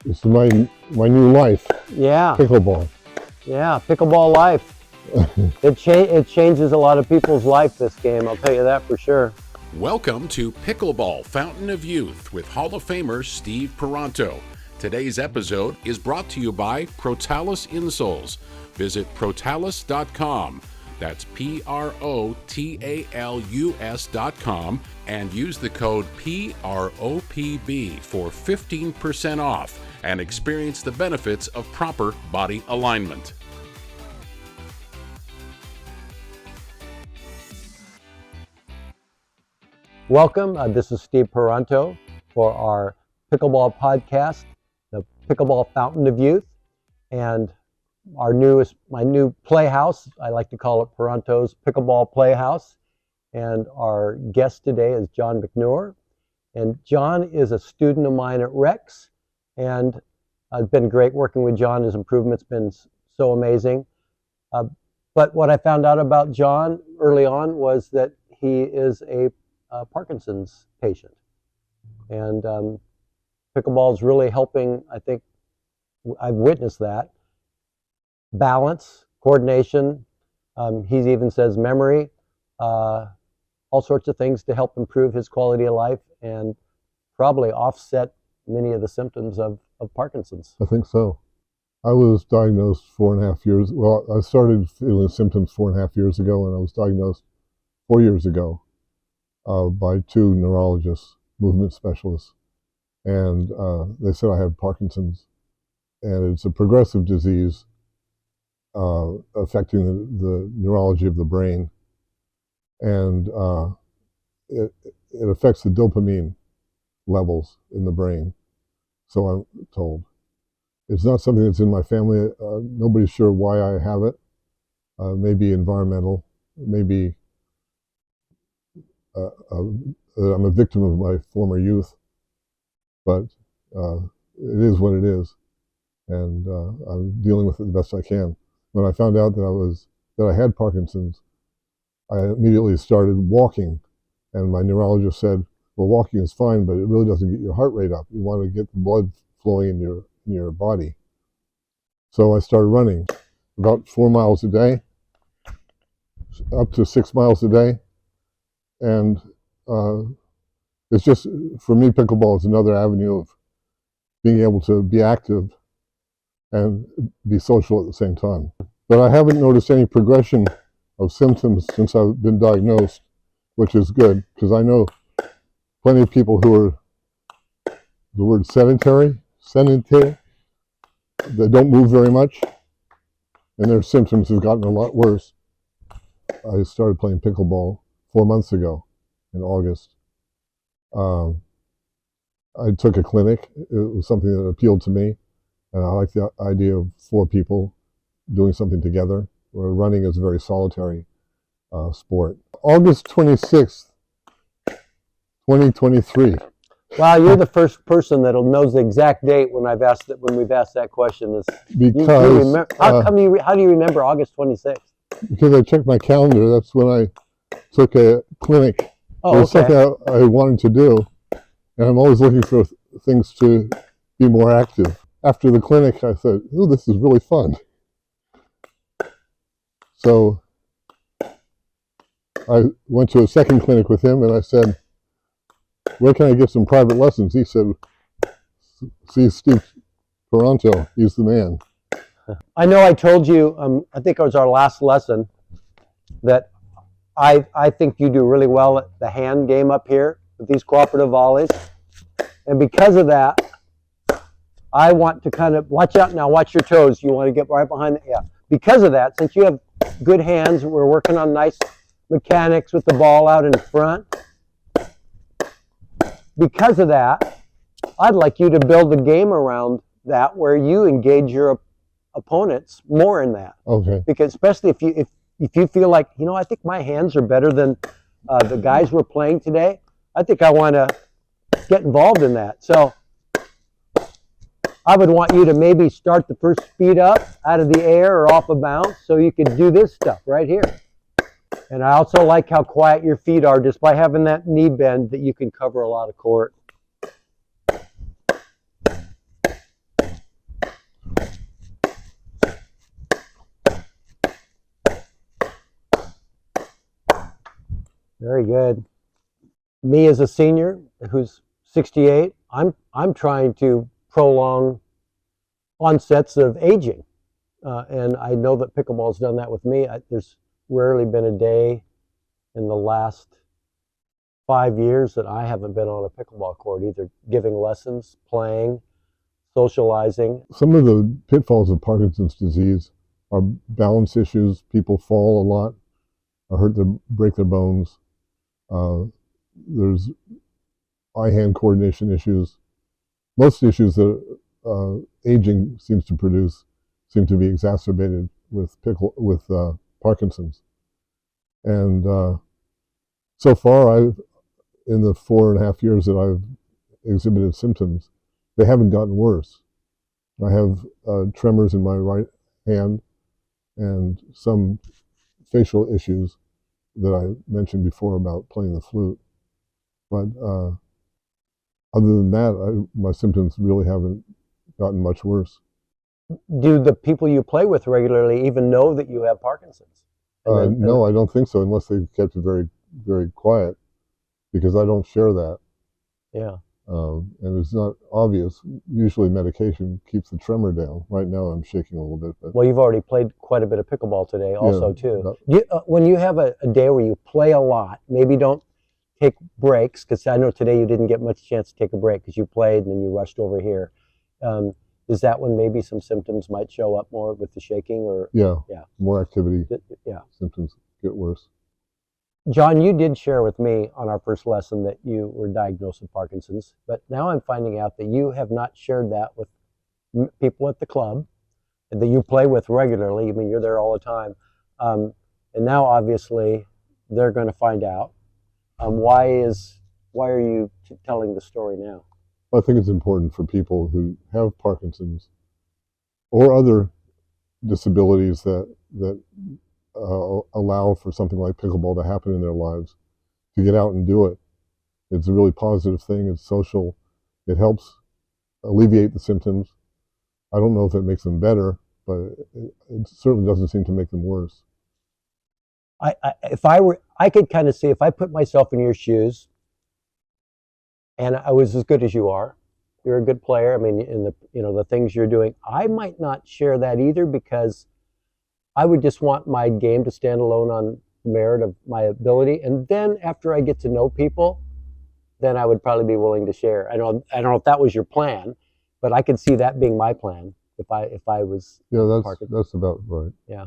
This is my new life. Yeah, Pickleball. yeah, pickleball life. It changes a lot of people's life, this game, I'll tell you that for sure. Welcome to Pickleball Fountain of Youth with Hall-of-Famer Steve Paranto. Today's episode is brought to you by Protalus Insoles. Visit protalus.com. That's Protalus.com and use the code PROPB for 15% off and experience the benefits of proper body alignment. Welcome, this is Steve Paranto for our pickleball podcast, the Pickleball Fountain of Youth, and my new playhouse. I like to call it Paranto's Pickleball Playhouse. And our guest today is John McNeur. And John is a student of mine at Rex. And it's been great working with John. His improvement's been so amazing. But what I found out about John early on was that he is a Parkinson's patient. And pickleball is really helping, I think, I've witnessed that. Balance, coordination, he even says memory, all sorts of things to help improve his quality of life and probably offset many of the symptoms of Parkinson's. I think so. I was diagnosed 4.5 years. Well, I started feeling symptoms 4.5 years ago, and I was diagnosed 4 years ago by two neurologists, movement specialists, and they said I had Parkinson's, and it's a progressive disease affecting the neurology of the brain, and it affects the dopamine levels in the brain, so I'm told. It's not something that's in my family. Nobody's sure why I have it. Maybe environmental, maybe I'm a victim of my former youth, but it is what it is, and I'm dealing with it the best I can. When I found out that I had Parkinson's, I immediately started walking, and my neurologist said, "Well, walking is fine, but it really doesn't get your heart rate up. You want to get the blood flowing in your body." So I started running about 4 miles a day, up to 6 miles a day, and it's just, for me, pickleball is another avenue of being able to be active and be social at the same time. But I haven't noticed any progression of symptoms since I've been diagnosed, which is good, because I know plenty of people who are, the word sedentary, they don't move very much, and their symptoms have gotten a lot worse. I started playing pickleball 4 months ago in August. I took a clinic. It was something that appealed to me, and I like the idea of 4 people doing something together, where running is a very solitary sport. August 26th, 2023. Wow, you're the first person that knows the exact date when we've asked that question. Because how do you remember August 26th? Because I checked my calendar. That's when I took a clinic. Oh, it was something I wanted to do, and I'm always looking for things to be more active. After the clinic, I thought, "Oh, this is really fun." So I went to a second clinic with him, and I said, "Where can I get some private lessons?" He said, "See Steve Paranto, he's the man." I know I told you, I think it was our last lesson, that I think you do really well at the hand game up here with these cooperative volleys. And because of that, I want to kind of, watch out now, watch your toes. You want to get right behind, yeah. Because of that, since you have good hands, we're working on nice mechanics with the ball out in front. Because of that, I'd like you to build a game around that where you engage your opponents more in that. Okay. Because especially if you feel like, I think my hands are better than the guys we're playing today, I think I want to get involved in that. So I would want you to maybe start the first speed up out of the air or off a bounce so you could do this stuff right here. And I also like how quiet your feet are just by having that knee bend that you can cover a lot of court. Very good. Me as a senior who's 68, I'm trying to prolong onsets of aging. And I know that pickleball's done that with me. There's rarely been a day in the last 5 years that I haven't been on a pickleball court, either giving lessons, playing, socializing. Some of the pitfalls of Parkinson's disease are balance issues. People fall a lot, break their bones. There's eye-hand coordination issues. Most issues that aging seems to produce seem to be exacerbated with Parkinson's. And so far, in the 4.5 years that I've exhibited symptoms, they haven't gotten worse. I have tremors in my right hand and some facial issues that I mentioned before about playing the flute. But other than that, my symptoms really haven't gotten much worse. Do the people you play with regularly even know that you have Parkinson's? No, I don't think so, unless they've kept it very, very quiet, because I don't share that. Yeah. And it's not obvious. Usually medication keeps the tremor down. Right now I'm shaking a little bit. But well, you've already played quite a bit of pickleball today also, too. No. When you have a day where you play a lot, maybe don't take breaks, because I know today you didn't get much chance to take a break because you played and then you rushed over here. Is that when maybe some symptoms might show up more with the shaking? Or yeah, more activity, yeah, symptoms get worse. John, you did share with me on our first lesson that you were diagnosed with Parkinson's, but now I'm finding out that you have not shared that with people at the club that you play with regularly. I mean, you're there all the time. And now obviously they're going to find out. Why are you telling the story now? I think it's important for people who have Parkinson's or other disabilities that allow for something like pickleball to happen in their lives to get out and do it. It's a really positive thing. It's social. It helps alleviate the symptoms. I don't know if it makes them better, but it certainly doesn't seem to make them worse. I could kind of see, if I put myself in your shoes and I was as good as you are, you're a good player. I mean, in the things you're doing, I might not share that either, because I would just want my game to stand alone on merit of my ability. And then after I get to know people, then I would probably be willing to share. I don't know if that was your plan, but I could see that being my plan if I was. Yeah, that's about right. Yeah,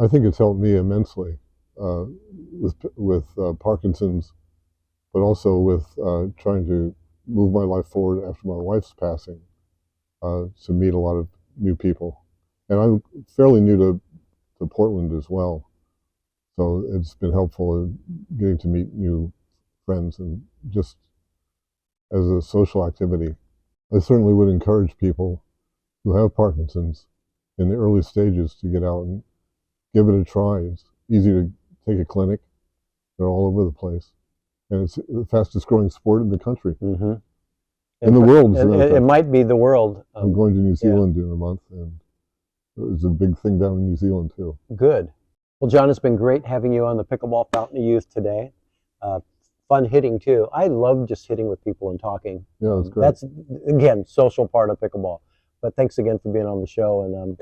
I think it's helped me immensely with Parkinson's, but also with trying to move my life forward after my wife's passing, to meet a lot of new people. And I'm fairly new to Portland as well, so it's been helpful in getting to meet new friends and just as a social activity. I certainly would encourage people who have Parkinson's in the early stages to get out and give it a try. It's easy to take a clinic. They're all over the place. And it's the fastest growing sport in the country. Mm-hmm. In the world. It might be the world. I'm going to New Zealand in a month, and it's a big thing down in New Zealand too. Good. Well, John, it's been great having you on the Pickleball Fountain of Youth today. Fun hitting too. I love just hitting with people and talking. Yeah, that's great. That's, again, social part of pickleball. But thanks again for being on the show. And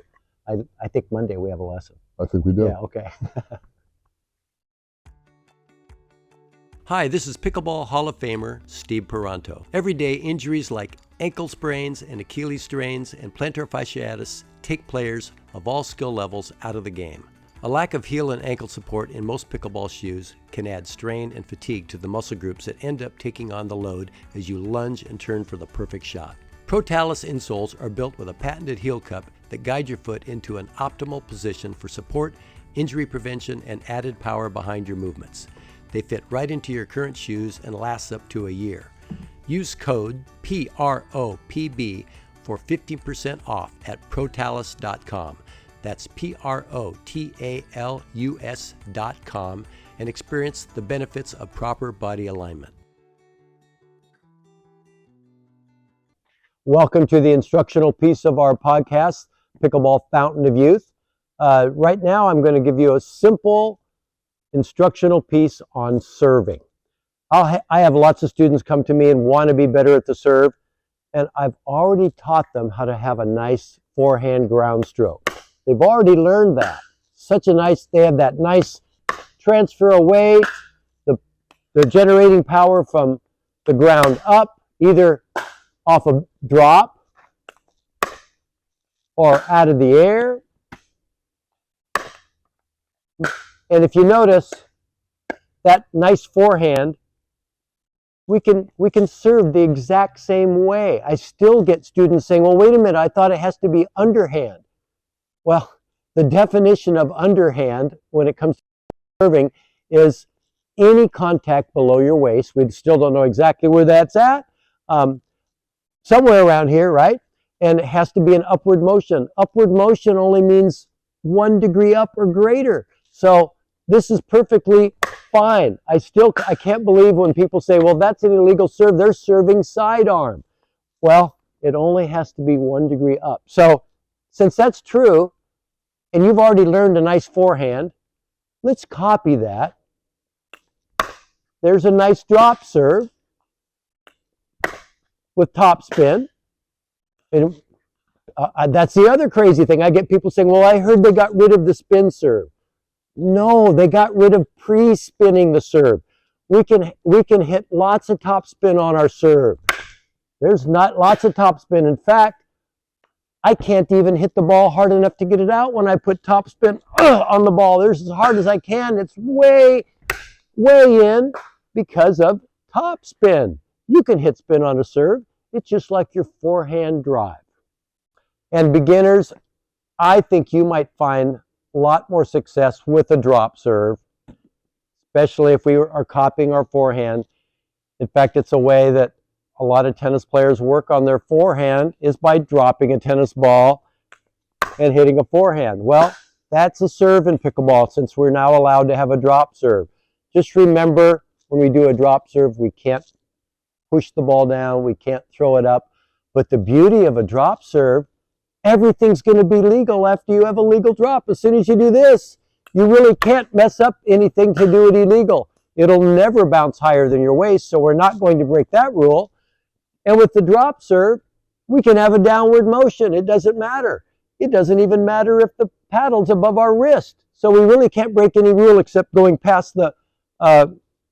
I think Monday we have a lesson. I think we do. Yeah, okay. Hi, this is Pickleball Hall-of-Famer Steve Paranto. Everyday injuries like ankle sprains and Achilles strains and plantar fasciitis take players of all skill levels out of the game. A lack of heel and ankle support in most pickleball shoes can add strain and fatigue to the muscle groups that end up taking on the load as you lunge and turn for the perfect shot. Pro Talus insoles are built with a patented heel cup that guide your foot into an optimal position for support, injury prevention, and added power behind your movements. They fit right into your current shoes and last up to a year. Use code PROPB for 15% off at protalus.com. That's PROTALUS.com, and experience the benefits of proper body alignment. Welcome to the instructional piece of our podcast, Pickleball Fountain of Youth. Right now I'm going to give you a simple instructional piece on serving. I have lots of students come to me and want to be better at the serve, and I've already taught them how to have a nice forehand ground stroke. They've already learned that. They have that nice transfer of weight. They're generating power from the ground up, either off a drop or out of the air. And if you notice that nice forehand, we can serve the exact same way. I still get students saying, well, wait a minute, I thought it has to be underhand. Well, the definition of underhand when it comes to serving is any contact below your waist. We still don't know exactly where that's at. Somewhere around here, right? And it has to be an upward motion. Upward motion only means 1 degree up or greater. So this is perfectly fine. I can't believe when people say, well, that's an illegal serve. They're serving sidearm. Well, it only has to be 1 degree up. So since that's true, and you've already learned a nice forehand, let's copy that. There's a nice drop serve with top spin. And that's the other crazy thing. I get people saying, well, I heard they got rid of the spin serve. No, they got rid of pre-spinning the serve. We can hit lots of top spin on our serve. There's not lots of top spin. In fact, I can't even hit the ball hard enough to get it out when I put top spin on the ball. There's as hard as I can. It's way in because of top spin. You can hit spin on a serve. It's just like your forehand drive. And beginners, I think you might find a lot more success with a drop serve, especially if we are copying our forehand. In fact, it's a way that a lot of tennis players work on their forehand is by dropping a tennis ball and hitting a forehand. Well, that's a serve in pickleball since we're now allowed to have a drop serve. Just remember, when we do a drop serve, we can't push the ball down, we can't throw it up. But the beauty of a drop serve, everything's going to be legal after you have a legal drop. As soon as you do this, you really can't mess up anything to do it illegal. It'll never bounce higher than your waist, so we're not going to break that rule. And with the drop serve, we can have a downward motion. It doesn't matter. It doesn't even matter if the paddle's above our wrist. So we really can't break any rule except going past the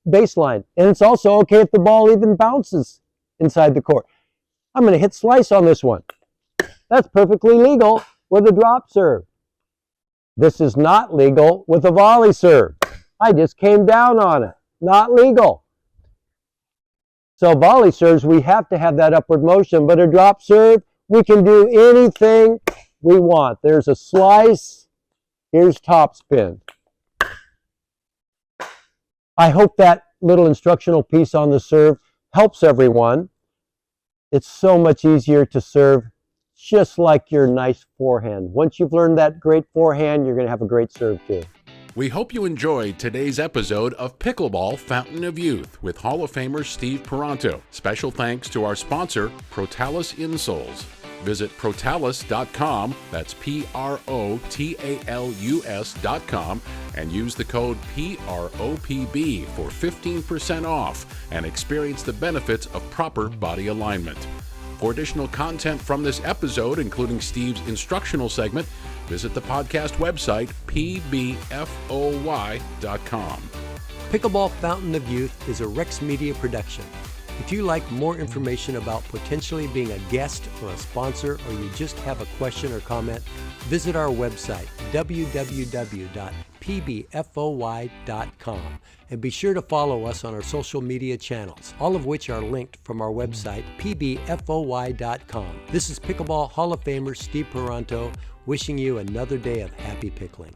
baseline. And it's also okay if the ball even bounces inside the court. I'm going to hit slice on this one. That's perfectly legal with a drop serve. This is not legal with a volley serve. I just came down on it. Not legal. So volley serves, we have to have that upward motion, but a drop serve, we can do anything we want. There's a slice. Here's top spin. I hope that little instructional piece on the serve helps everyone. It's so much easier to serve just like your nice forehand. Once you've learned that great forehand, you're going to have a great serve too. We hope you enjoyed today's episode of Pickleball Fountain of Youth with Hall of Famer Steve Paranto. Special thanks to our sponsor, Protalus Insoles. Visit protalus.com, that's Protalus.com, and use the code PROPB for 15% off and experience the benefits of proper body alignment. For additional content from this episode, including Steve's instructional segment, visit the podcast website, pbfoy.com. Pickleball Fountain of Youth is a Rex Media production. If you like more information about potentially being a guest or a sponsor, or you just have a question or comment, visit our website, www.pbfoy.com, and be sure to follow us on our social media channels, all of which are linked from our website, pbfoy.com. This is Pickleball Hall of Famer Steve Paranto, wishing you another day of happy pickling.